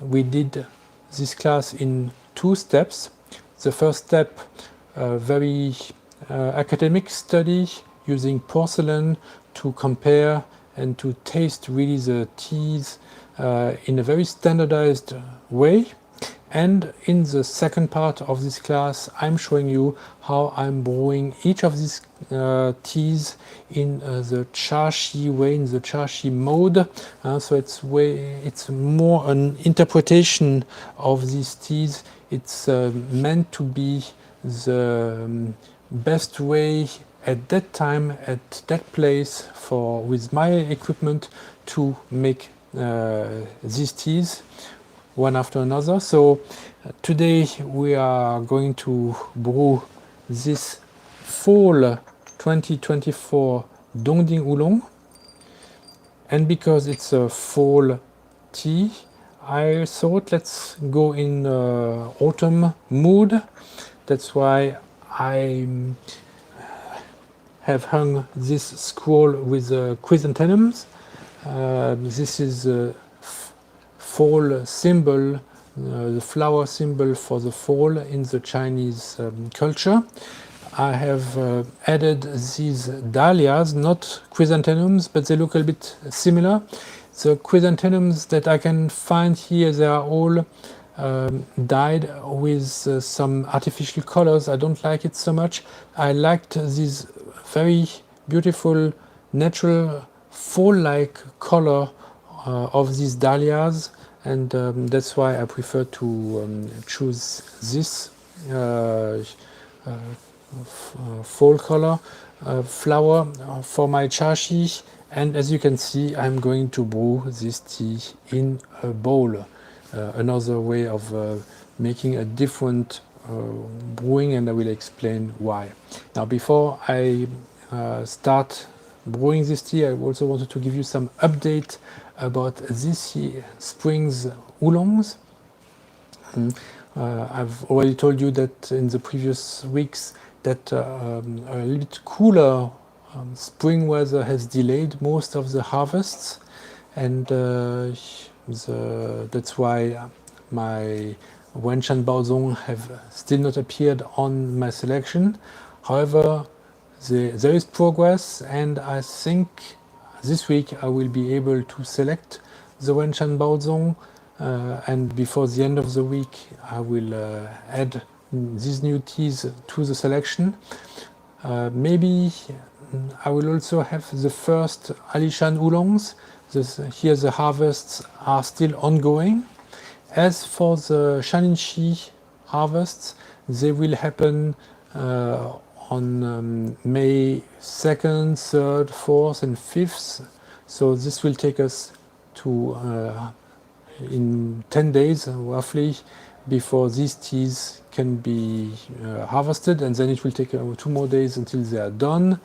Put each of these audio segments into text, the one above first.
we did this class in 2 steps. The first step, a very academic study using porcelain to compare and to taste really the teas in a very standardized way. And in the second part of this class, I'm showing you how I'm brewing each of these teas in the Chaxi way, in the Chaxi mode. So it's more an interpretation of these teas. It's meant to be the best way at that time, at that place, with my equipment to make these teas one after another. So today we are going to brew this fall 2024 Dongding Oolong, and because it's a fall tea, I thought let's go in autumn mood. That's why I have hung this scroll with chrysanthemums. This is a fall symbol, the flower symbol for the fall in the Chinese culture. I have added these dahlias, not chrysanthemums, but they look a bit similar. The chrysanthemums that I can find here, they are all dyed with some artificial colors. I don't like it so much. I liked this very beautiful, natural, fall-like color of these dahlias, and that's why I prefer to choose this fall color flower for my chaxi. And as you can see, I'm going to brew this tea in a bowl. Another way of making a different brewing, and I will explain why. Now, before I start brewing this tea, I also wanted to give you some update about this spring's oolongs. I've already told you that in the previous weeks that a little bit cooler spring weather has delayed most of the harvests, and that's why my Wenshan Baozong have still not appeared on my selection. However, there is progress, and I think this week I will be able to select the Wenshan Baozong, and before the end of the week I will add these new teas to the selection. Maybe I will also have the first Alishan Oolongs. Here the harvests are still ongoing. As for the Shaninshi harvests, they will happen on May 2nd, 3rd, 4th and 5th. So this will take us to in 10 days roughly before these teas can be harvested, and then it will take 2 more days until they are done,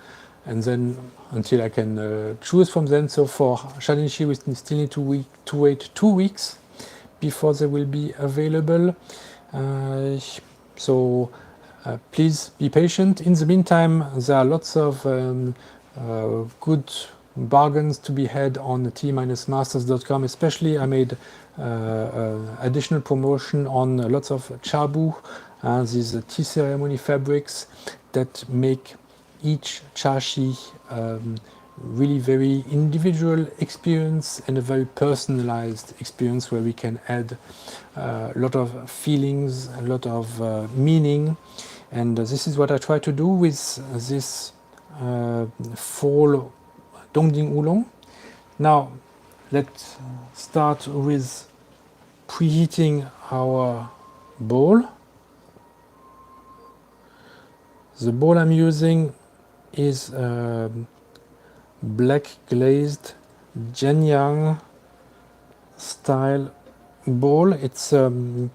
and then until I can choose from them. So for Shaninshi we still need to wait 2 weeks before they will be available. Please be patient. In the meantime, there are lots of good bargains to be had on t-masters.com. Especially I made additional promotion on lots of chabu, these tea ceremony fabrics that make each chaxi really very individual experience and a very personalized experience, where we can add a lot of feelings, a lot of meaning. And this is what I try to do with this fall Dongding Oolong. Now let's start with preheating our bowl. The bowl I'm using is black glazed Jianyang style bowl. It's the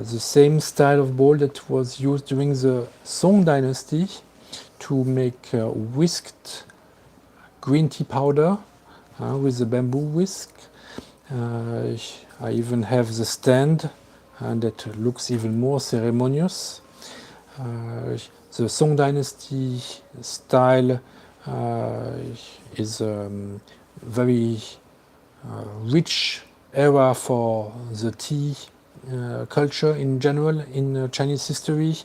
same style of bowl that was used during the Song dynasty to make whisked green tea powder with the bamboo whisk. I even have the stand that looks even more ceremonious. The Song dynasty style is very rich era for the tea culture in general in Chinese history.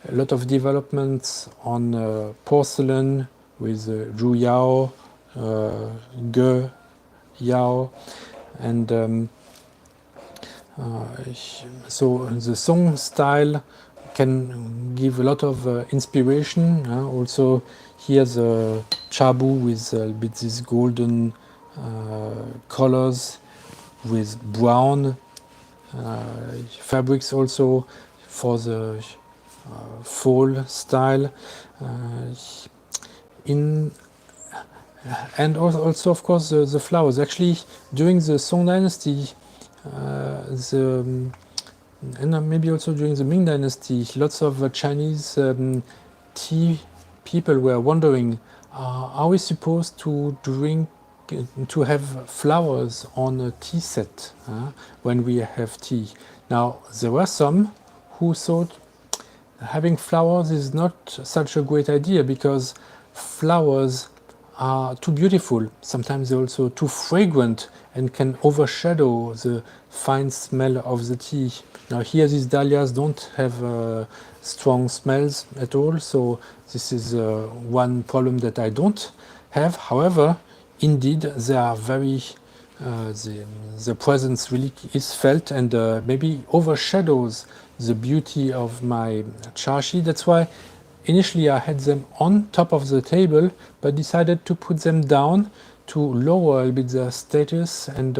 A lot of developments on porcelain with Zhu Yao, Ge Yao, and so the song style can give a lot of inspiration. Also, here the chabu with a bit these golden colors with brown fabrics also for the fall style. In and also of course the flowers. Actually, during the Song Dynasty, and maybe also during the Ming Dynasty, lots of Chinese tea people were wondering, are we supposed to drink, to have flowers on a tea set when we have tea? Now, there were some who thought having flowers is not such a great idea because flowers are too beautiful. Sometimes they're also too fragrant and can overshadow the fine smell of the tea. Now here these dahlias don't have strong smells at all, so this is one problem that I don't have. However, indeed they are very the presence really is felt and maybe overshadows the beauty of my chaxi. That's why initially I had them on top of the table, but decided to put them down to lower a little bit their status and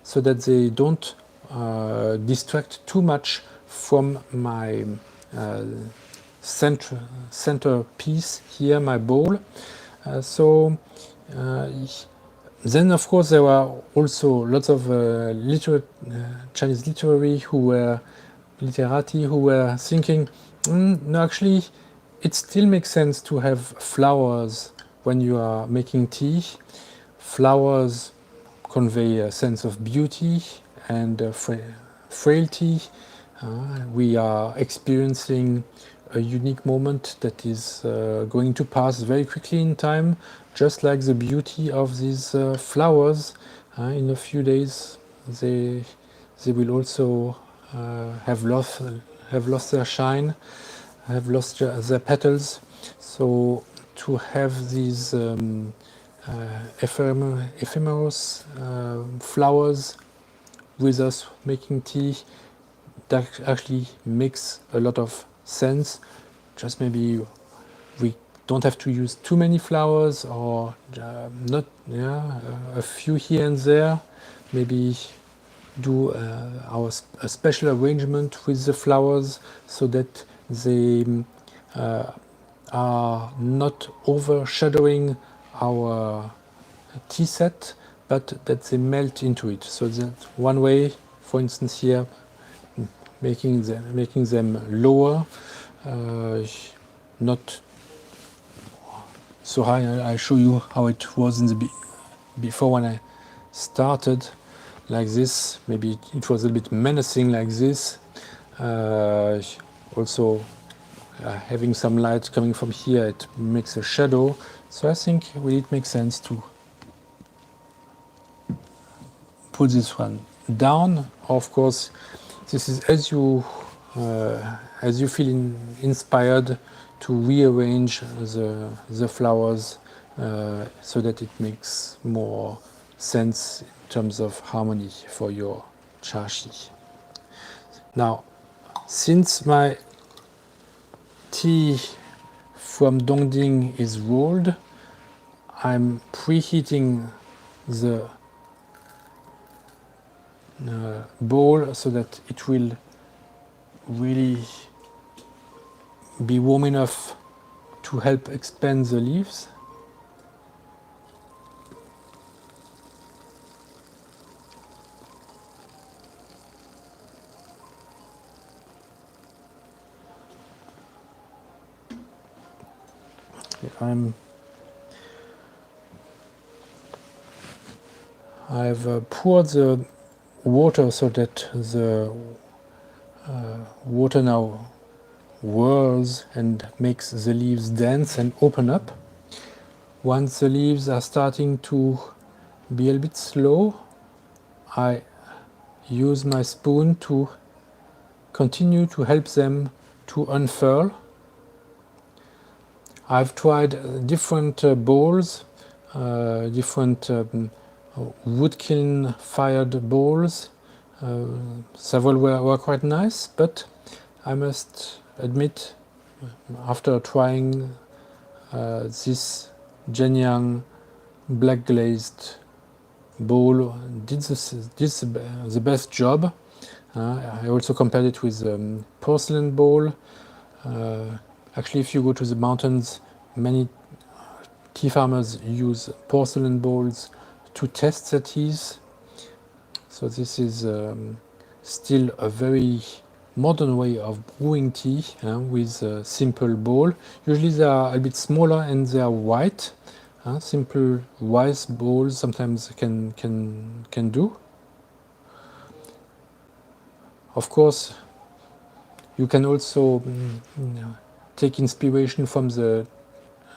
so that they don't distract too much from my center piece here, my bowl. Then, of course, there were also lots of Chinese literati who were thinking, no, actually, it still makes sense to have flowers when you are making tea. Flowers convey a sense of beauty and frailty. We are experiencing a unique moment that is going to pass very quickly in time, just like the beauty of these flowers. In a few days, they will also have lost their shine, have lost their petals. So to have these ephemerous flowers with us making tea, that actually makes a lot of sense. Just maybe we don't have to use too many flowers or not, a few here and there. Maybe do a special arrangement with the flowers so that they are not overshadowing our tea set, but that they melt into it. So that one way, for instance, here, making them lower, not so high. I'll show you how it was in the before when I started like this. Maybe it was a bit menacing like this. Also, having some light coming from here, it makes a shadow. So I think really it makes sense to put this one down. Of course, this is as you feel inspired to rearrange the flowers so that it makes more sense in terms of harmony for your chaxi. Now, since my tea from Dongding is rolled, I'm preheating the bowl so that it will really be warm enough to help expand the leaves. I've poured the water so that the water now whirls and makes the leaves dance and open up. Once the leaves are starting to be a little bit slow, I use my spoon to continue to help them to unfurl. I've tried different bowls, different wood kiln fired bowls. Several were quite nice, but I must admit, after trying this Shenyang black glazed bowl did the best job. I also compared it with porcelain bowl. Actually, if you go to the mountains, many tea farmers use porcelain bowls to test their teas. So this is still a very modern way of brewing tea with a simple bowl. Usually they are a bit smaller and they are white. Simple wise bowls sometimes can do. Of course, you can also take inspiration from the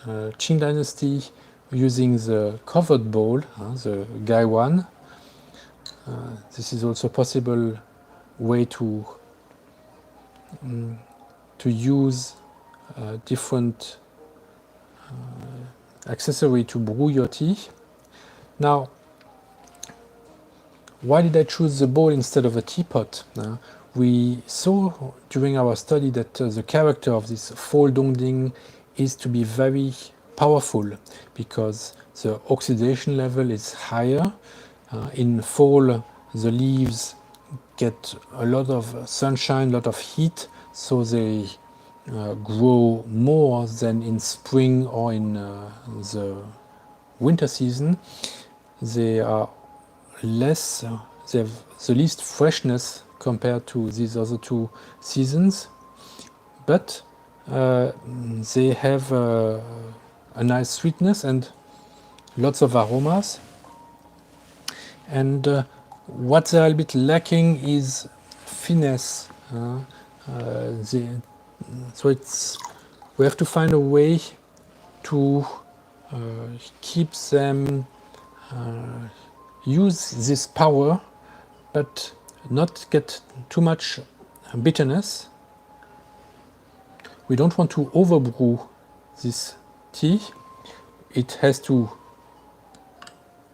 Qing dynasty using the covered bowl, the Gaiwan. This is also a possible way to use different accessory to brew your tea. Now, why did I choose the bowl instead of a teapot? We saw during our study that the character of this fall dongding is to be very powerful because the oxidation level is higher. In fall, the leaves get a lot of sunshine, a lot of heat, so they grow more than in spring or in the winter season. They are less, they have the least freshness compared to these other two seasons, but they have a nice sweetness and lots of aromas. And what they are a bit lacking is finesse. So we have to find a way to keep them use this power, but not get too much bitterness. We don't want to overbrew this tea. It has to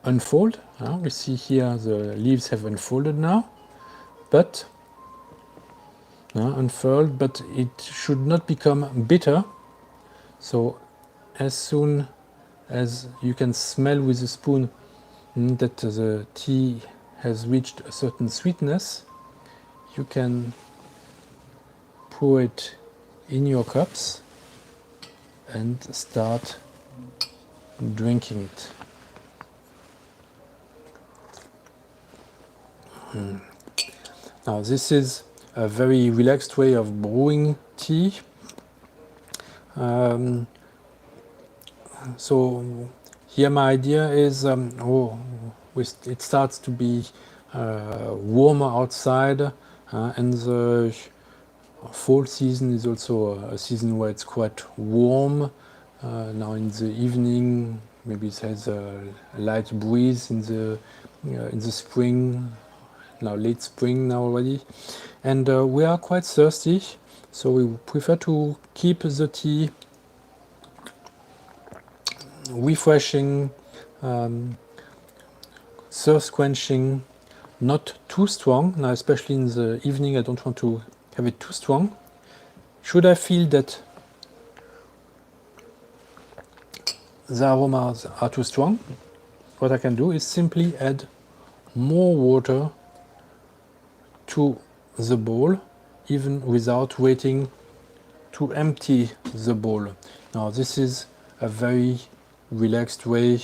unfold. We see here the leaves have unfolded now, but unfurled, but it should not become bitter. So as soon as you can smell with the spoon that the tea has reached a certain sweetness, you can pour it in your cups and start drinking it. Now this is a very relaxed way of brewing tea. So here my idea is it starts to be warmer outside, and the fall season is also a season where it's quite warm. Now in the evening, maybe it has a light breeze in the spring. Now late spring now already, and we are quite thirsty, so we prefer to keep the tea refreshing, thirst quenching, not too strong. Now especially in the evening I don't want to have it too strong. Should I feel that the aromas are too strong, what I can do is simply add more water to the bowl, even without waiting to empty the bowl. Now this is a very relaxed way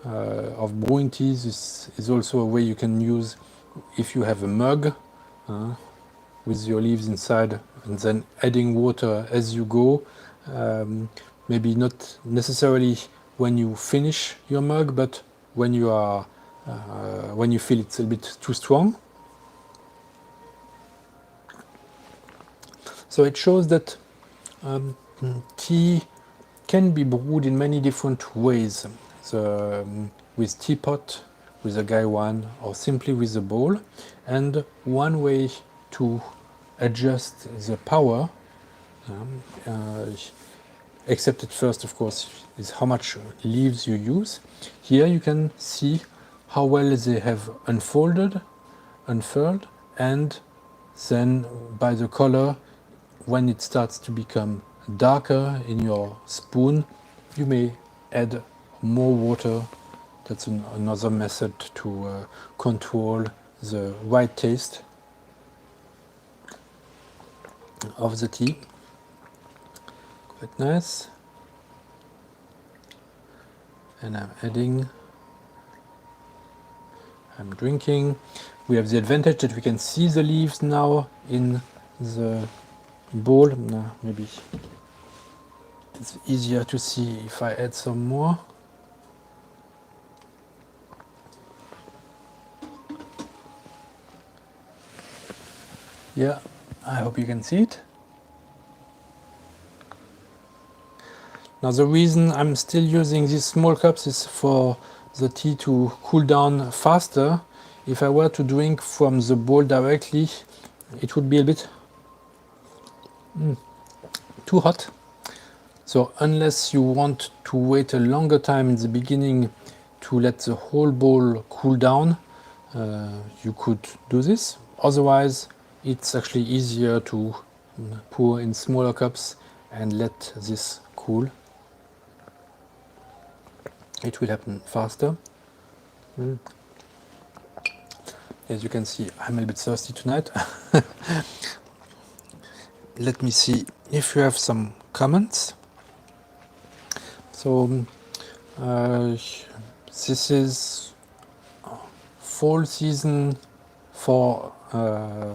of brewing tea. This is also a way you can use if you have a mug with your leaves inside and then adding water as you go. Maybe not necessarily when you finish your mug, but when you are when you feel it's a bit too strong. So it shows that tea can be brewed in many different ways. With teapot, with a guy one or simply with a ball. And one way to adjust the power, except at first, of course, is how much leaves you use. Here you can see how well they have unfolded, unfurled, and then by the color, when it starts to become darker in your spoon, you may add more water. That's another method to control the right taste of the tea. Quite nice. And I'm drinking. We have the advantage that we can see the leaves now in the bowl. No, maybe it's easier to see if I add some more. Yeah, I hope you can see it. Now the reason I'm still using these small cups is for the tea to cool down faster. If I were to drink from the bowl directly, it would be a bit too hot. So unless you want to wait a longer time in the beginning to let the whole bowl cool down, you could do this. Otherwise, it's actually easier to pour in smaller cups and let this cool. It will happen faster. As you can see, I'm a bit thirsty tonight. Let me see if you have some comments. So this is fall season for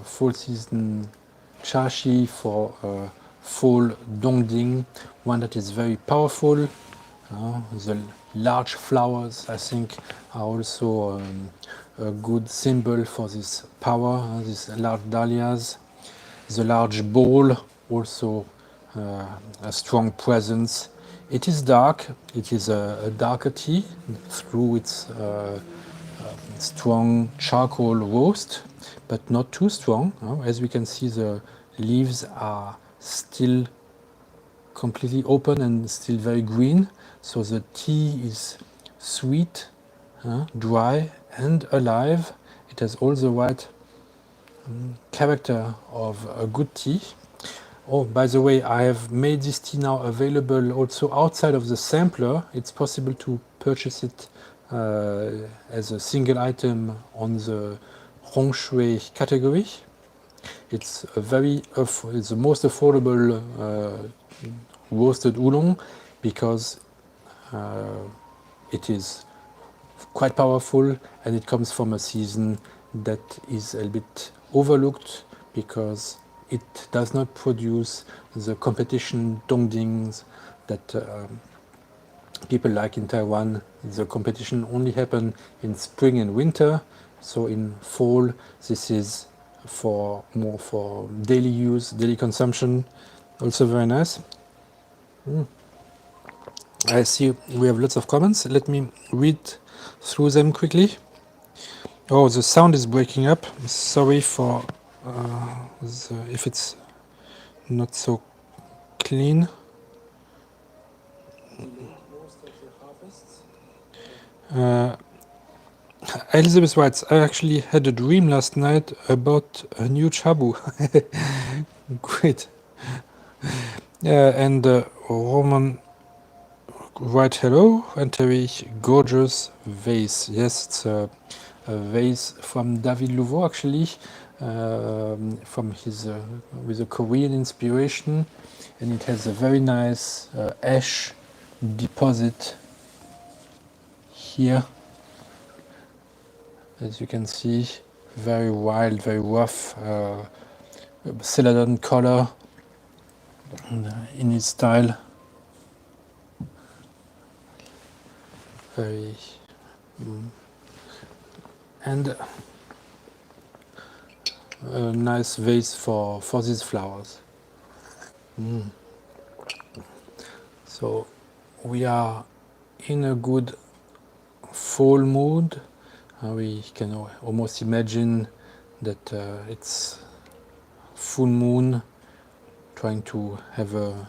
fall season Chaxi for fall Dongding, one that is very powerful. The large flowers, I think, are also a good symbol for this power, these large dahlias. The large bowl, also a strong presence. It is dark, it is a darker tea through its strong charcoal roast, but not too strong. As we can see, the leaves are still completely open and still very green. So the tea is sweet, dry and alive. It has all the right character of a good tea. Oh, by the way, I have made this tea now available also outside of the sampler. It's possible to purchase it as a single item on the Hongshui category. It's it's the most affordable roasted oolong because it is quite powerful and it comes from a season that is a bit overlooked because it does not produce the competition dongdings that people like in Taiwan. The competition only happen in spring and winter, so in fall this is more for daily use, daily consumption. Also very nice. I see we have lots of comments. Let me read through them quickly. Oh, the sound is breaking up. Sorry for if it's not so clean. Elizabeth writes, I actually had a dream last night about a new chabu. Great. And Roman write hello and Terry, gorgeous vase. Yes, it's a vase from David Louveau actually, from his with a Korean inspiration, and it has a very nice ash deposit here. As you can see, very wild, very rough, celadon color in his style. Very and a nice vase for these flowers. So we are in a good fall mood. We can almost imagine that it's full moon, trying to have a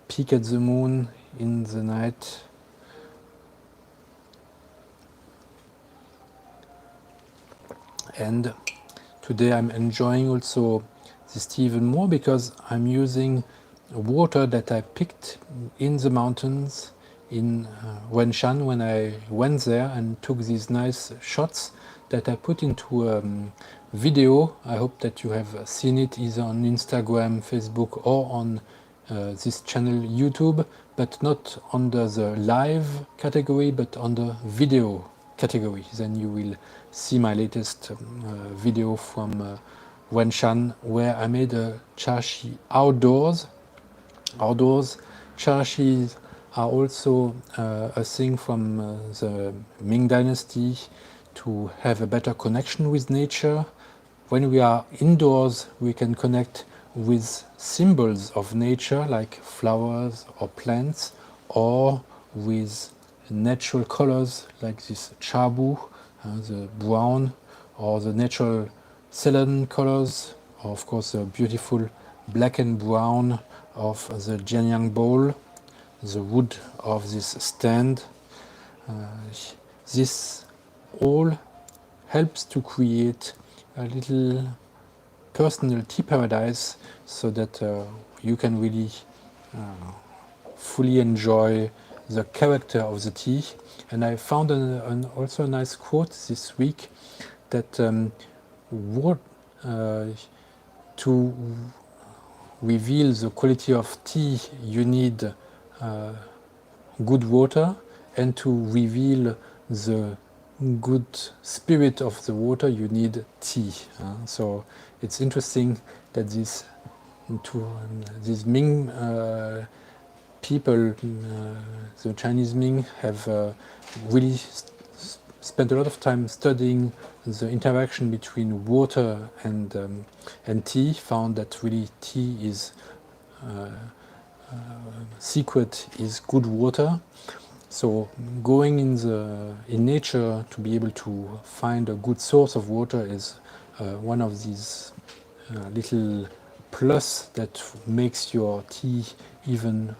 peek at the moon in the night. And today I'm enjoying also this tea even more because I'm using water that I picked in the mountains in Wenshan when I went there and took these nice shots that I put into a video. I hope that you have seen it either on Instagram, Facebook, or on this channel YouTube, but not under the live category, but under video category. Then you will see my latest video from Wenshan, where I made a chaxi outdoors. Outdoors chashis are also a thing from the Ming Dynasty to have a better connection with nature. When we are indoors, we can connect with symbols of nature like flowers or plants, or with natural colors like this chabu, the brown, or the natural Ceylon colors, or of course the beautiful black and brown of the Jianyang bowl, the wood of this stand. This all helps to create a little personal tea paradise so that you can really fully enjoy the character of the tea. And I found also a nice quote this week that to reveal the quality of tea, you need good water, and to reveal the good spirit of the water, you need tea. So it's interesting that these Ming people, the Chinese Ming, have really spent a lot of time studying the interaction between water and tea. Found that really tea is secret is good water. So going in nature to be able to find a good source of water is one of these little plus that makes your tea even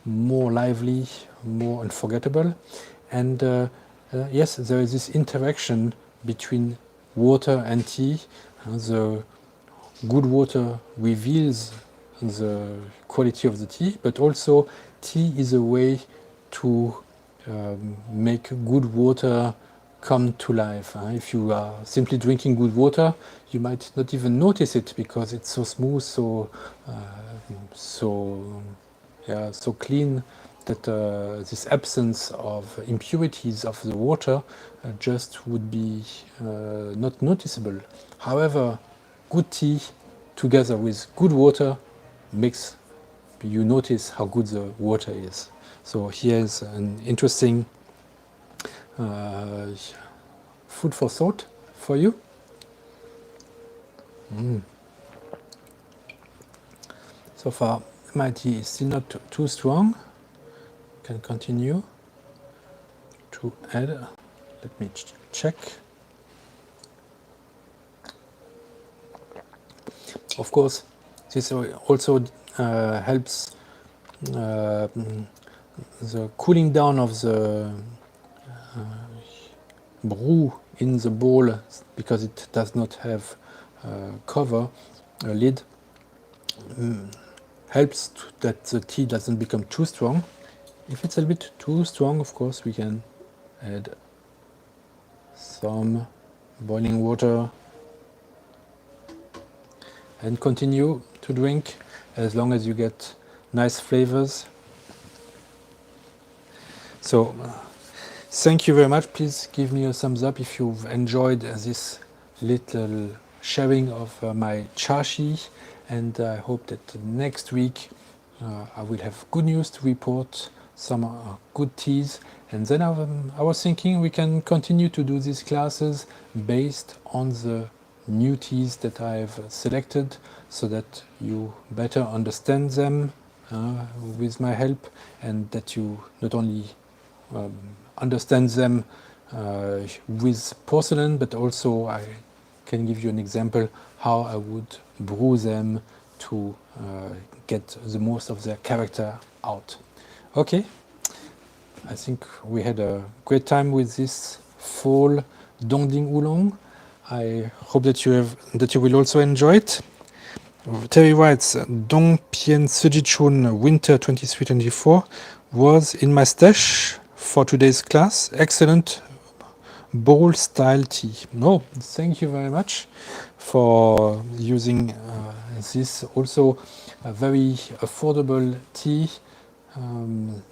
more lively, more unforgettable. And yes, there is this interaction between water and tea. The good water reveals the quality of the tea, but also tea is a way to make good water come to life. If you are simply drinking good water, you might not even notice it because it's so smooth, so clean that this absence of impurities of the water just would be not noticeable. However, good tea together with good water makes you notice how good the water is. So here's an interesting food for thought for you. So far, my tea is still not too strong. Can continue to add. Let me check. Of course, this also helps the cooling down of the brew in the bowl, because it does not have cover, a lid. Helps that the tea doesn't become too strong. If it's a bit too strong, of course, we can add some boiling water and continue to drink as long as you get nice flavors. So thank you very much. Please give me a thumbs up if you've enjoyed this little sharing of my chaxi, and I hope that next week I will have good news to report, some good teas, and then I was thinking we can continue to do these classes based on the new teas that I've selected, so that you better understand them with my help, and that you not only understand them with porcelain, but also I can give you an example how I would brew them to get the most of their character out. Okay, I think we had a great time with this fall Dongding Oolong. I hope that you will also enjoy it. Terry writes, Dongpian Sujichun Winter 23-24 was in my stash for today's class. Excellent bowl style tea. No, thank you very much for using this. Also a very affordable tea.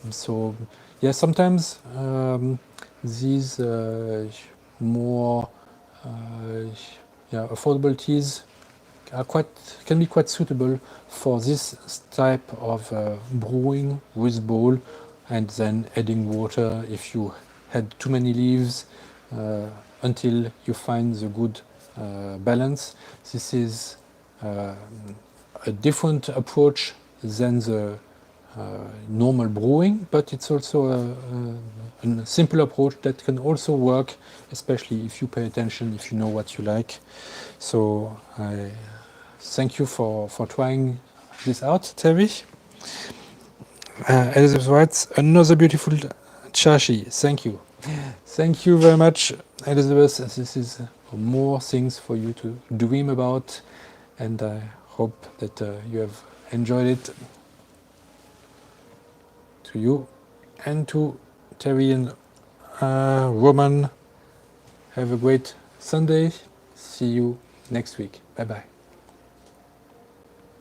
So yeah, sometimes these more affordable teas can be quite suitable for this type of brewing with bowl, and then adding water if you had too many leaves until you find the good balance. This is a different approach than the normal brewing, but it's also a simple approach that can also work, especially if you pay attention, if you know what you like. So I thank you for trying this out, Terry. Elizabeth writes, another beautiful Chaxi. Thank you. Thank you very much, Elizabeth. This is more things for you to dream about, and I hope that you have enjoyed it. To you and to Terry and Roman, have a great Sunday. See you next week. Bye bye.